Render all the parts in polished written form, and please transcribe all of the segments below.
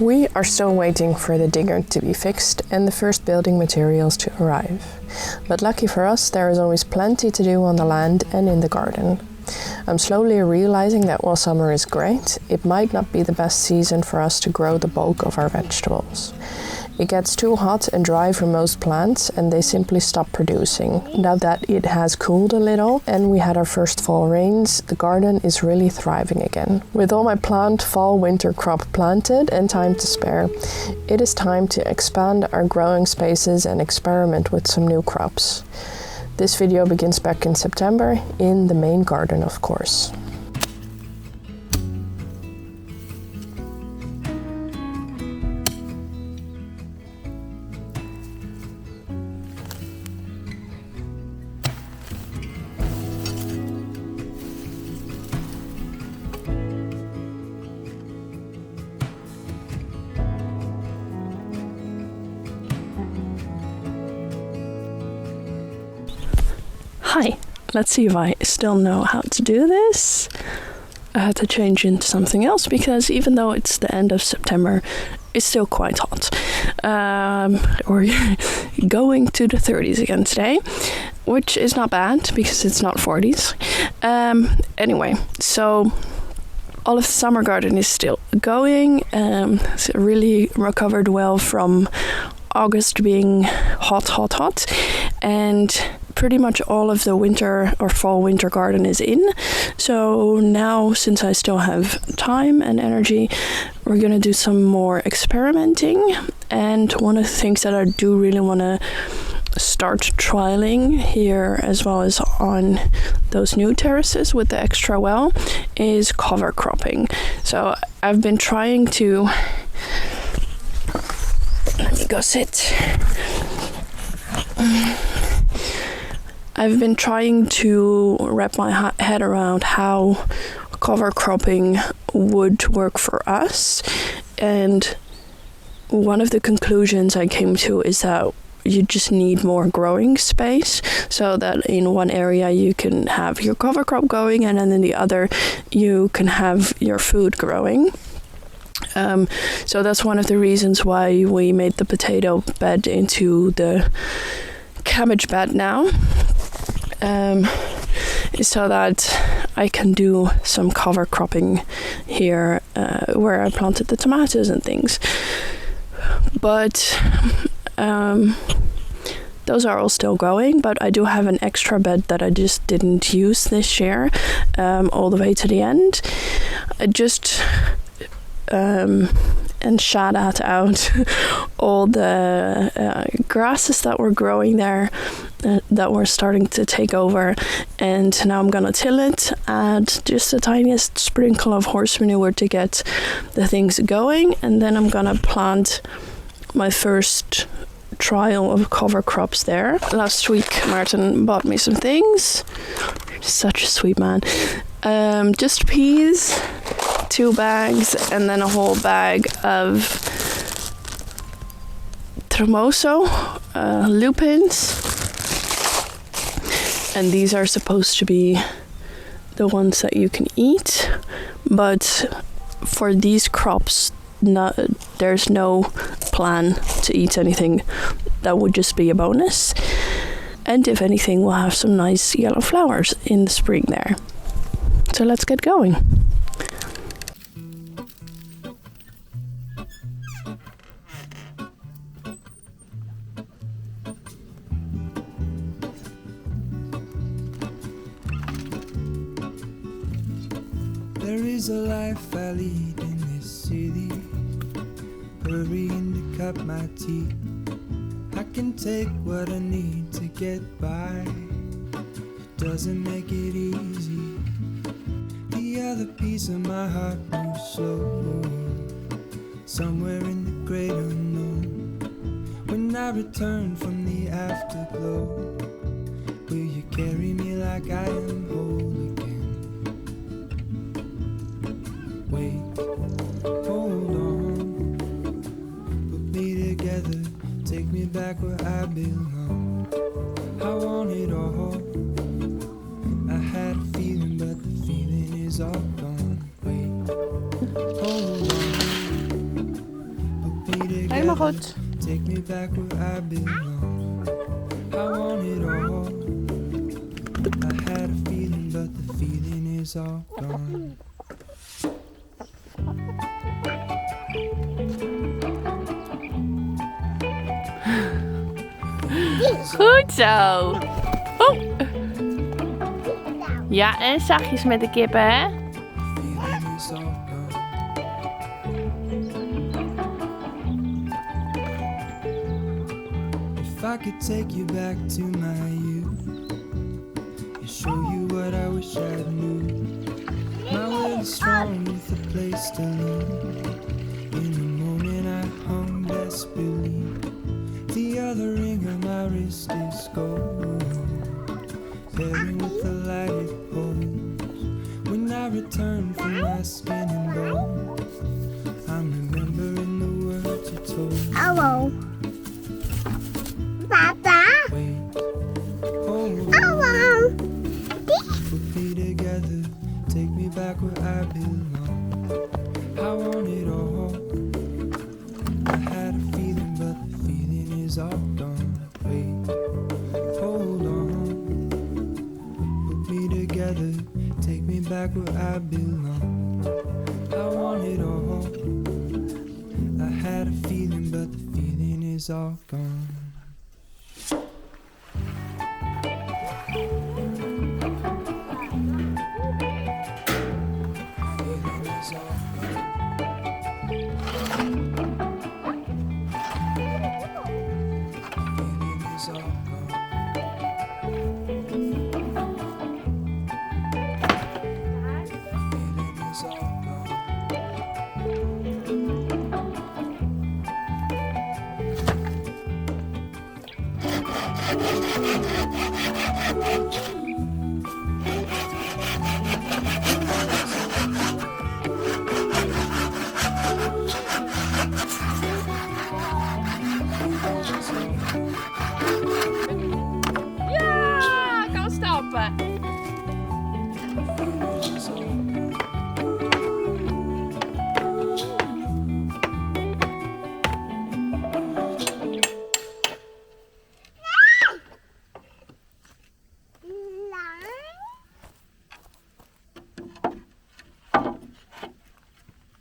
We are still waiting for the digger to be fixed and the first building materials to arrive. But lucky for us, there is always plenty to do on the land and in the garden. I'm slowly realizing that while summer is great, it might not be the best season for us to grow the bulk of our vegetables. It gets too hot and dry for most plants and they simply stop producing. Now that it has cooled a little and we had our first fall rains, the garden is really thriving again. With all my planned fall-winter crop planted and time to spare, it is time to expand our growing spaces and experiment with some new crops. This video begins back in September in the main garden, of course. Hi, let's see if I still know how to do this. I had to change into something else because even though it's the end of September, it's still quite hot. We're going to the 30s again today, which is not bad because it's not 40s. Anyway, so all of the summer garden is still going. It's really recovered well from August being hot, and pretty much all of the winter or fall-winter garden is in. So now, since I still have time and energy, we're gonna do some more experimenting. And one of the things that I do really want to start trialing here, as well as on those new terraces with the extra well, is cover cropping. So I've been trying to... Let me go sit. I've been trying to wrap my head around how cover cropping would work for us, and one of the conclusions I came to is that you just need more growing space, so that in one area you can have your cover crop going and then in the other you can have your food growing. So that's one of the reasons why we made the potato bed into the cabbage bed now. So that I can do some cover cropping here where I planted the tomatoes and things. But those are all still going, but I do have an extra bed that I just didn't use this year all the way to the end. I just and shout out all the grasses that were growing there that were starting to take over, and now I'm gonna till it, add just the tiniest sprinkle of horse manure to get the things going, and then I'm gonna plant my first trial of cover crops there. Last week Maarten bought me some things. Such a sweet man. Just peas, 2 bags, and then a whole bag of tremoso, lupins. And these are supposed to be the ones that you can eat, but for these crops, there's no plan to eat anything. That would just be a bonus. And if anything, we'll have some nice yellow flowers in the spring there. So let's get going. There is a life I lead in this city, hurrying to cut my teeth. I can take what I need to get by. It doesn't make it easy. The other piece of my heart moves slow, somewhere in the great unknown. When I return from the afterglow, will you carry me like I am whole again? Wait, hold on, put me together, take me back where I belong. I want it all. I had a feeling, but the feeling is all gone. Wait, hold on, helemaal goed. Take me back where I belong. I want it all. I had a feeling, but the feeling is all gone. Goed zo. Oh. Ja, en zachtjes met de kippen, hè? Feeling is all gone. If I could take you back to my youth and show you what I wish I knew. My will is strong with a place to lean. In the moment I hung desperately. The other ring on my wrist is gold, pairing with the light it holds. When I return from my skin and bones, I'm remembering the words you told. Hello. Papa. Wait, hold Hello. on, put me together, take me back where I belong. I want it all. I had a feeling, but the feeling is all gone. Wait, hold on, put me together, take me back where I belong. I want it all. I had a feeling, but the feeling is all gone. Feeling is all gone. Feeling is all gone. Feeling is all gone. Ja, kan stappen. Feeling is all gone.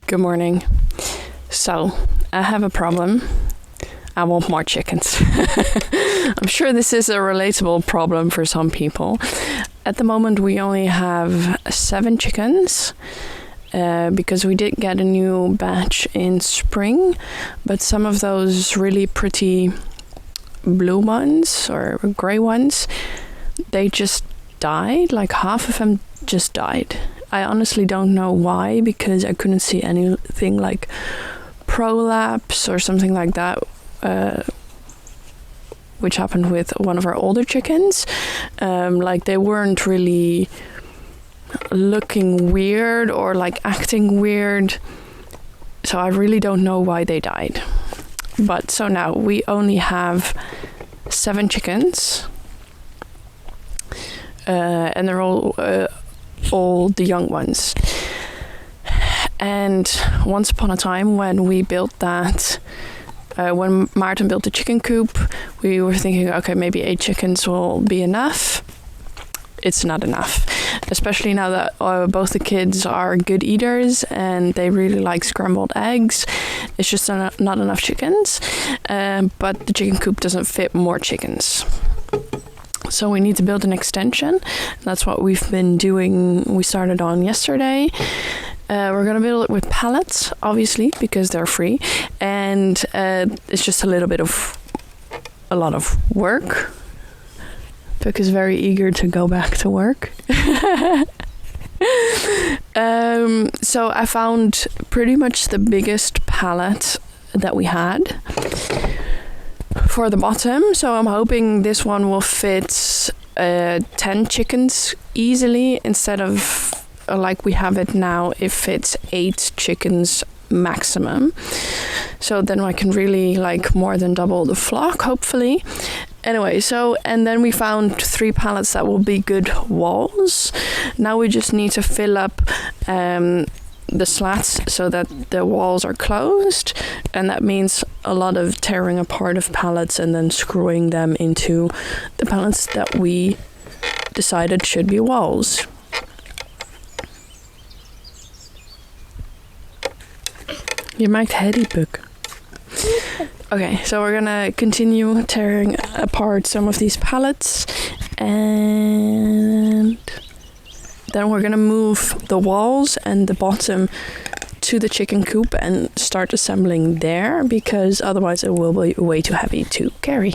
Good morning. So, I have a problem. I want more chickens. I'm sure this is a relatable problem for some people. At the moment, we only have 7 chickens because we did get a new batch in spring, but some of those really pretty blue ones or gray ones, they just died. Like half of them just died. I honestly don't know why, because I couldn't see anything like prolapse or something like that, which happened with one of our older chickens. Like they weren't really looking weird or like acting weird. So I really don't know why they died. But so now we only have 7 chickens. And they're all the young ones. And once upon a time when we built that, when Maarten built the chicken coop, we were thinking, okay, maybe 8 chickens will be enough. It's not enough, especially now that both the kids are good eaters and they really like scrambled eggs. It's just not enough chickens, but the chicken coop doesn't fit more chickens. So we need to build an extension. That's what we've been doing. We started on yesterday. We're going to build it with pallets, obviously, because they're free. And it's just a lot of work. Puck is very eager to go back to work. So I found pretty much the biggest pallet that we had for the bottom. So I'm hoping this one will fit 10 chickens easily, instead of like we have it now, it fits 8 chickens maximum. So then I can really like more than double the flock, hopefully. Anyway, so, and then we found 3 pallets that will be good walls. Now we just need to fill up the slats so that the walls are closed, and that means a lot of tearing apart of pallets and then screwing them into the pallets that we decided should be walls. Je maakt herriepuk. Okay, so we're gonna continue tearing apart some of these pallets, and then we're gonna move the walls and the bottom to the chicken coop and start assembling there, because otherwise it will be way too heavy to carry.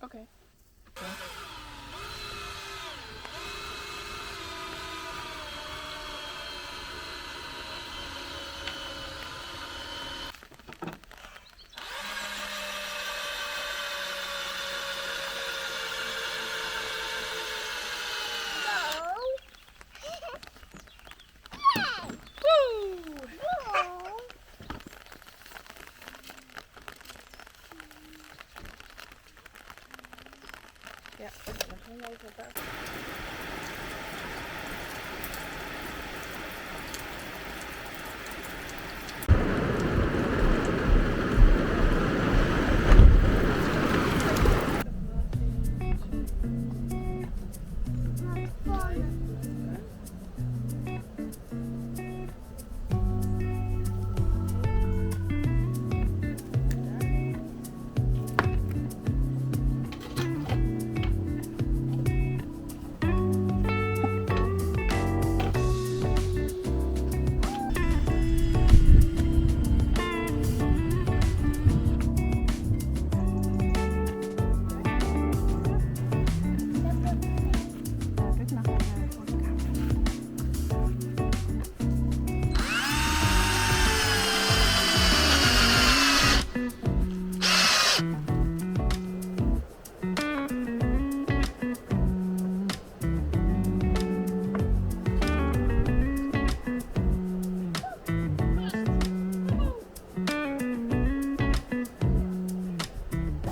Okay. Ja, dan gaan we even buiten.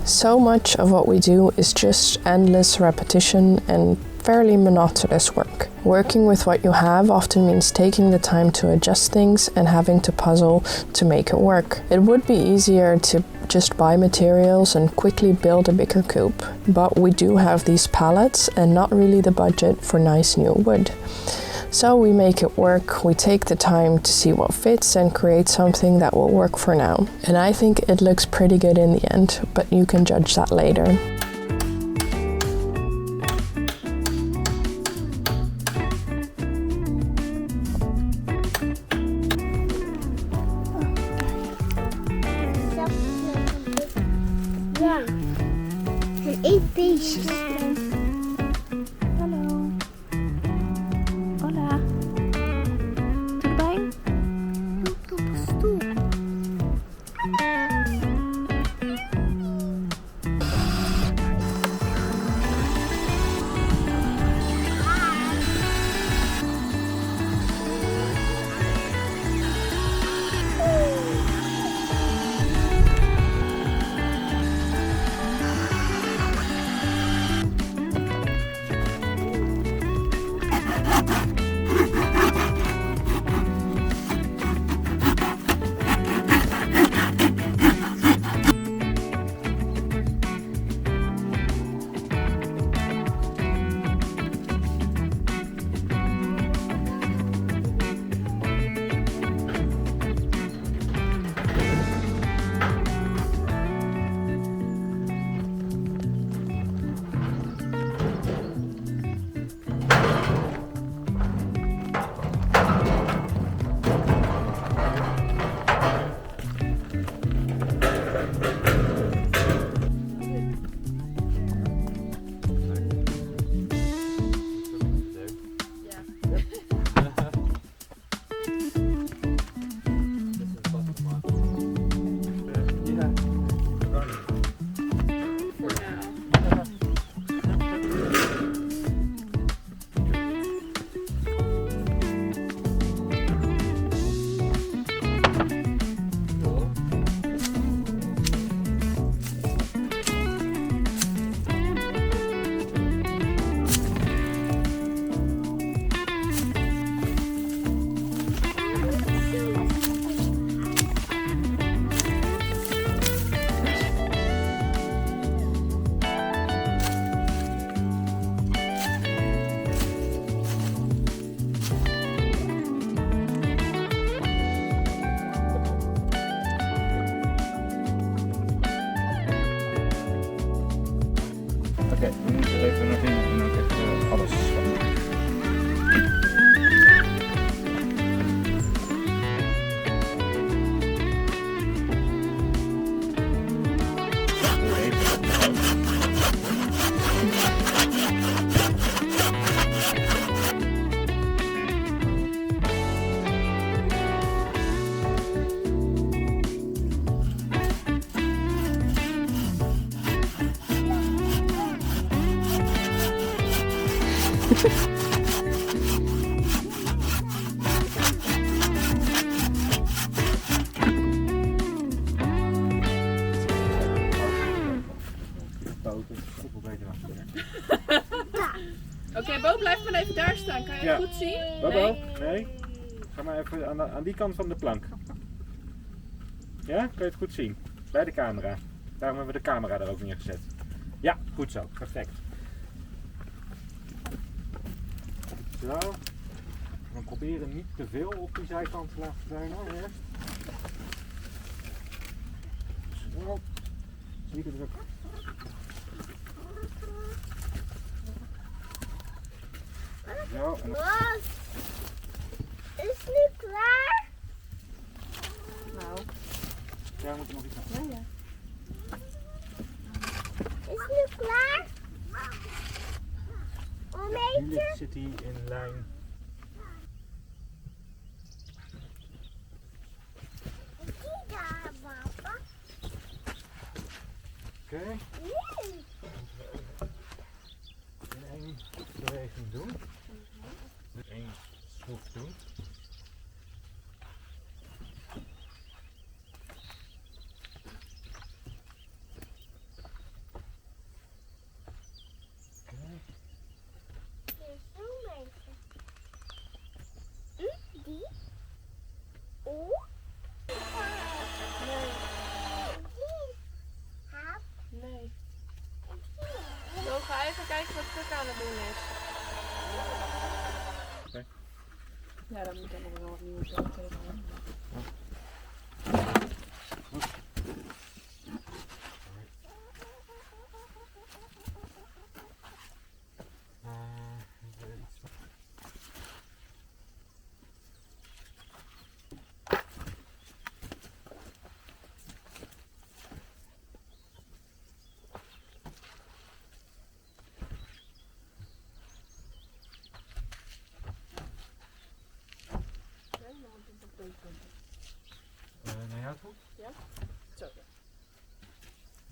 So much of what we do is just endless repetition and fairly monotonous work. Working with what you have often means taking the time to adjust things and having to puzzle to make it work. It would be easier to just buy materials and quickly build a bigger coop, but we do have these pallets and not really the budget for nice new wood. So we make it work, we take the time to see what fits and create something that will work for now. And I think it looks pretty good in the end, but you can judge that later. Ja, en 8 beestjes. Hallo. Hola. Tudo bem? Eu tô pastor. Oké, Bo, blijf maar even daar staan. Kan je het goed zien? Bobo, nee. Ga maar even aan die kant van de plank. Ja, kan je het goed zien? Bij de camera. Daarom hebben we de camera daar ook neergezet. Ja, goed zo. Perfect. Zo. We proberen niet te veel op die zijkant te laten zijn hoor. Eerst. Zo. Zie ik het ook. Zo. En... Wat? Is het nu klaar? Nou. Ja, moet nog iets aan. Ja. Is het nu klaar? Nu zit hij in lijn. Zie daar, papa. Oké. In één beweging doen. Dus één schroef doen. Die? Oh? Nee. Zo, ga even kijken wat Puk aan het doen is. Oké. Ja, dan moet ik nog wel opnieuw zo tegenaan. Naar jou toe? Ja? Zo.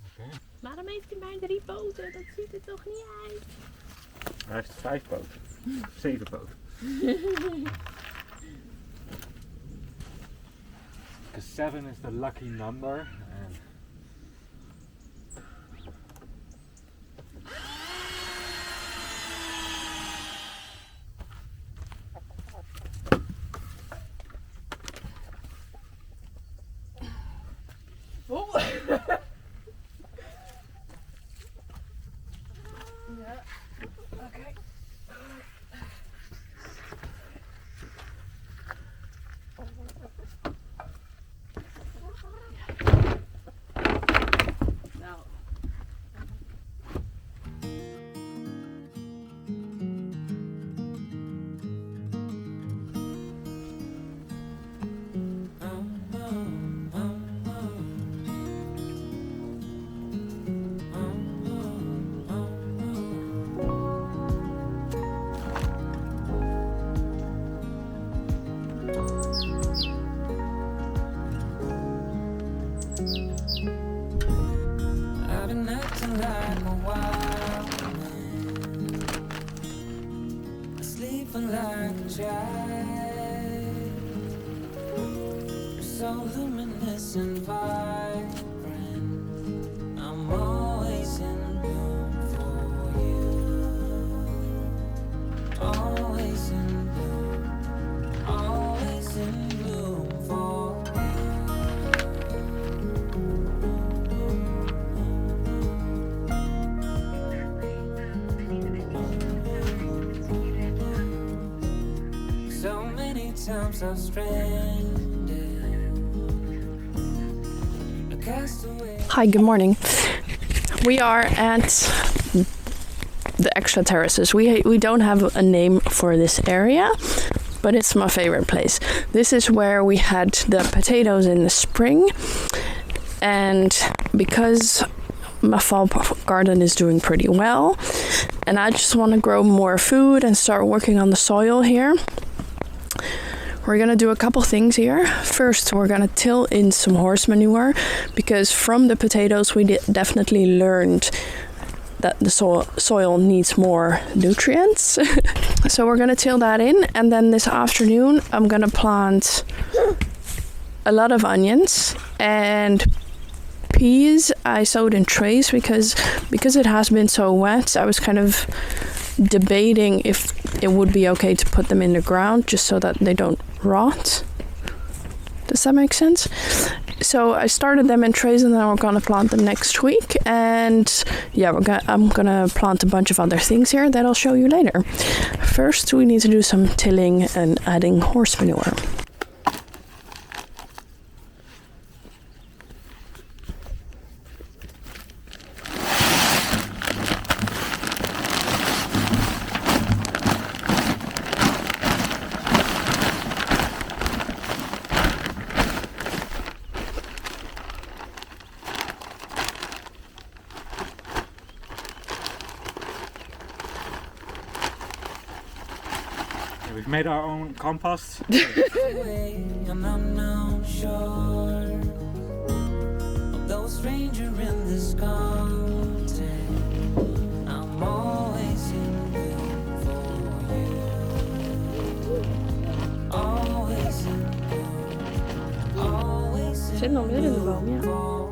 Oké. Waarom heeft hij maar 3 poten? Dat ziet er toch niet uit? Hij heeft 5 poten. 7 poten. Because 7 is the lucky number. And Oh. Ja. Oké. Nou. I've been acting like a wild man, sleeping like a child, so luminous and vibrant. I'm always in bloom for you, always in bloom, always in bloom for so many times I've stranded, a castaway. Hi, good morning. We are at the extra terraces. We don't have a name for this area, but it's my favorite place. This is where we had the potatoes in the spring, and because my fall garden is doing pretty well, and I just want to grow more food and start working on the soil here. We're gonna do a couple things here. First, we're gonna till in some horse manure, because from the potatoes we definitely learned that the soil needs more nutrients. So we're gonna till that in, and then this afternoon I'm gonna plant a lot of onions and peas. I sowed in trays because it has been so wet. I was kind of debating if it would be okay to put them in the ground just so that they don't rot. Does that make sense? So I started them in trays, and then we're gonna plant them next week. And yeah, I'm gonna plant a bunch of other things here that I'll show you later. First, we need to do some tilling and adding horse manure. We've made our own compost. And I'm not sure of those stranger in this content. I'm always in good for you. Always in good. Always in Zit nog weer in de boom, ja.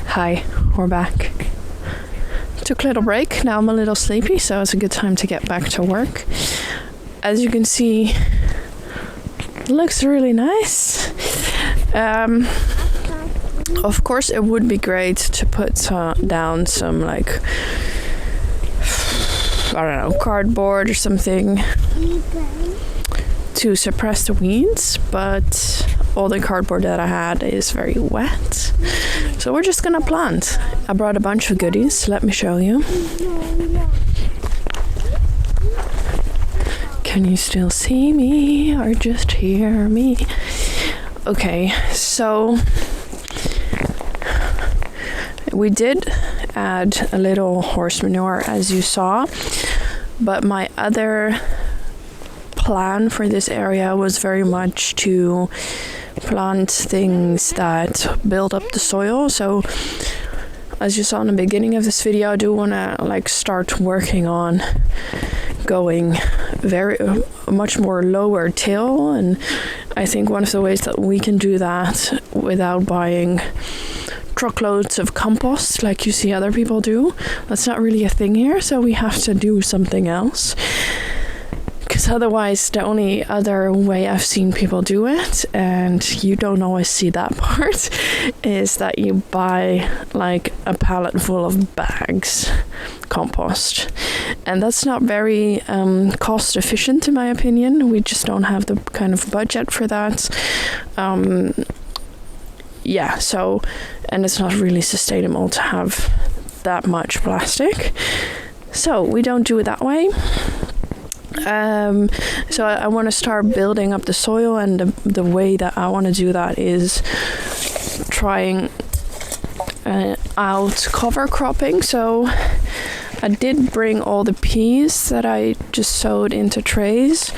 Hi, we're back. Took a little break. Now I'm a little sleepy, so it's a good time to get back to work. As you can see, it looks really nice. Of course, it would be great to put down some, like, I don't know, cardboard or something to suppress the weeds, but all the cardboard that I had is very wet. So we're just gonna plant. I brought a bunch of goodies. Let me show you. Can you still see me or just hear me? Okay, so we did add a little horse manure, as you saw, but my other plan for this area was very much to plant things that build up the soil. So as you saw in the beginning of this video, I do want to start working on going very much more lower till, and I think one of the ways that we can do that without buying truckloads of compost like you see other people do, that's not really a thing here, so we have to do something else. because otherwise the only other way I've seen people do it, and you don't always see that part, is that you buy like a pallet full of bags compost, and that's not very cost efficient in my opinion. We just don't have the kind of budget for that. So, and it's not really sustainable to have that much plastic, so we don't do it that way. So I want to start building up the soil, and the way that I want to do that is trying out cover cropping. So I did bring all the peas that I just sowed into trays.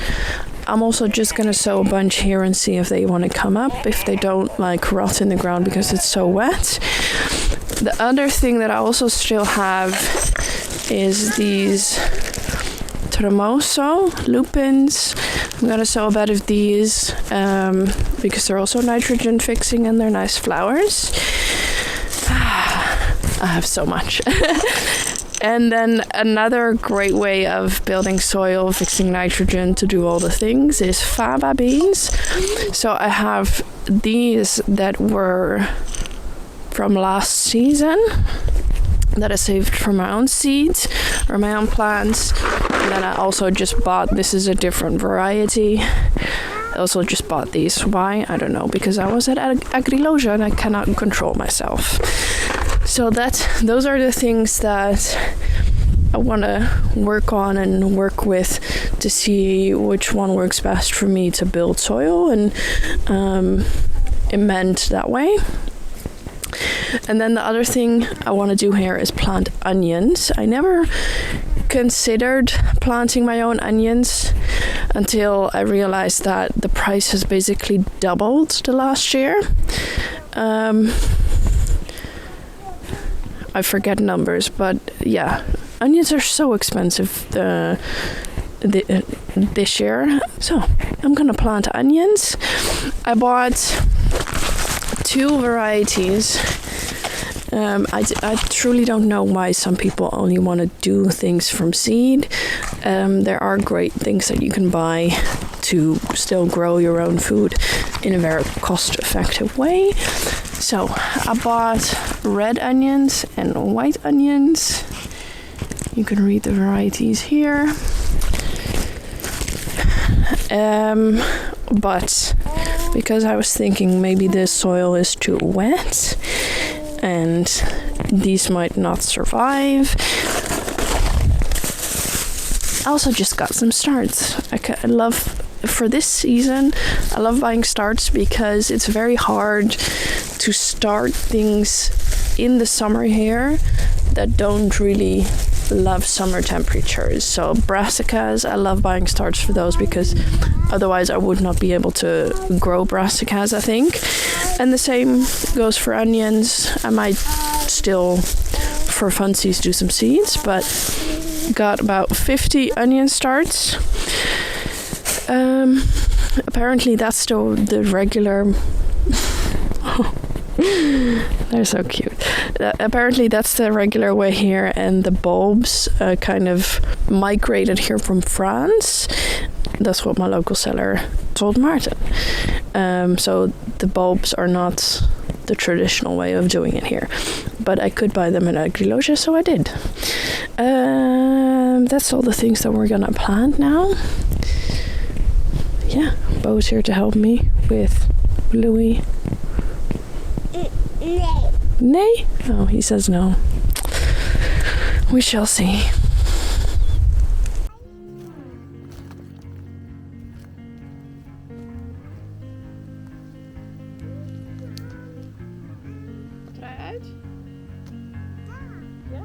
I'm also just going to sow a bunch here and see if they want to come up, if they don't like rot in the ground because it's so wet. The other thing that I also still have is these tremoso lupins. I'm going to sow a bed of these because they're also nitrogen fixing and they're nice flowers. I have so much. And then another great way of building soil, fixing nitrogen to do all the things, is faba beans. So I have these that were from last season that I saved from my own seeds or my own plants. And then I also just bought, this is a different variety. I also just bought these. Why? I don't know, because I was at Agriloja and I cannot control myself. So those are the things that I want to work on and work with to see which one works best for me to build soil and amend that way. And then the other thing I want to do here is plant onions. I never considered planting my own onions until I realized that the price has basically doubled the last year. I forget numbers, but yeah, onions are so expensive this year. So I'm gonna plant onions. I bought 2 varieties. I truly don't know why some people only want to do things from seed. There are great things that you can buy to still grow your own food in a very cost-effective way. So I bought red onions and white onions. You can read the varieties here. But because I was thinking maybe the soil is too wet and these might not survive, I also just got some starts. I love, for this season, I love buying starts because it's very hard to start things in the summer here that don't really love summer temperatures. So brassicas, I love buying starts for those because otherwise I would not be able to grow brassicas, I think. And the same goes for onions. I might still, for funsies, do some seeds, but got about 50 onion starts. Apparently that's still the regular... They're so cute. Apparently that's the regular way here, and the bulbs kind of migrated here from France. That's what my local seller told Maarten. So the bulbs are not the traditional way of doing it here, but I could buy them at Agriloja, so I did. That's all the things that we're gonna plant now. Yeah, Bo's here to help me with Louis. Nay? Oh, he says no. We shall see. Draai uit? Ja?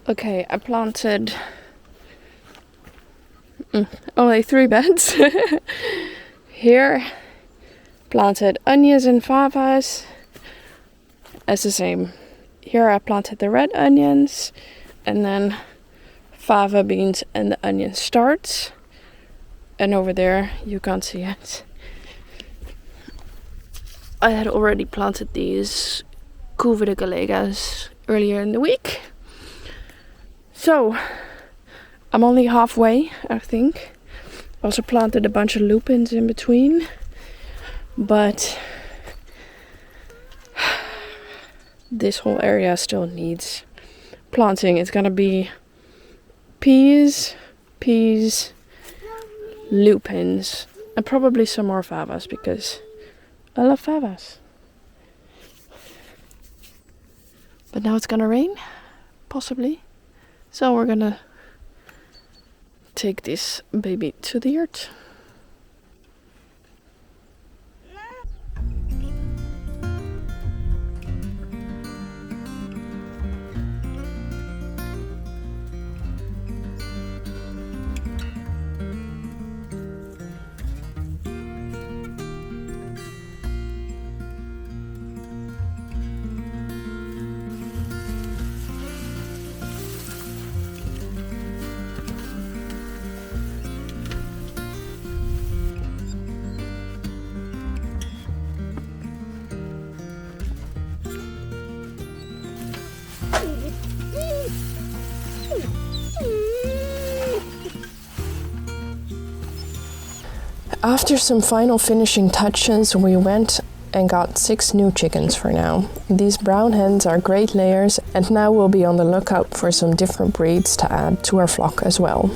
Okay, I planted only 3 beds. Here, planted onions and favas as the same. Here I planted the red onions and then fava beans and the onion starts. And over there, you can't see it, I had already planted these couve de galegas earlier in the week. So, I'm only halfway, I think. Also planted a bunch of lupins in between. But this whole area still needs planting. It's gonna be peas, lupins, and probably some more favas because I love favas. But now it's gonna rain, possibly. So we're gonna take this baby to the yurt. After some final finishing touches, we went and got 6 new chickens for now. These brown hens are great layers, and now we'll be on the lookout for some different breeds to add to our flock as well.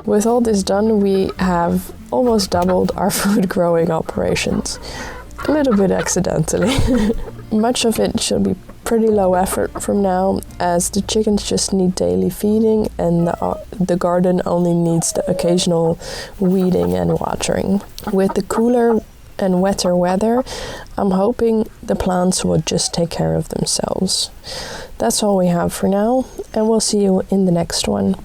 With all this done, we have almost doubled our food growing operations. A little bit accidentally. Much of it should be pretty low effort from now, as the chickens just need daily feeding and the garden only needs the occasional weeding and watering. With the cooler and wetter weather, I'm hoping the plants will just take care of themselves. That's all we have for now, and we'll see you in the next one.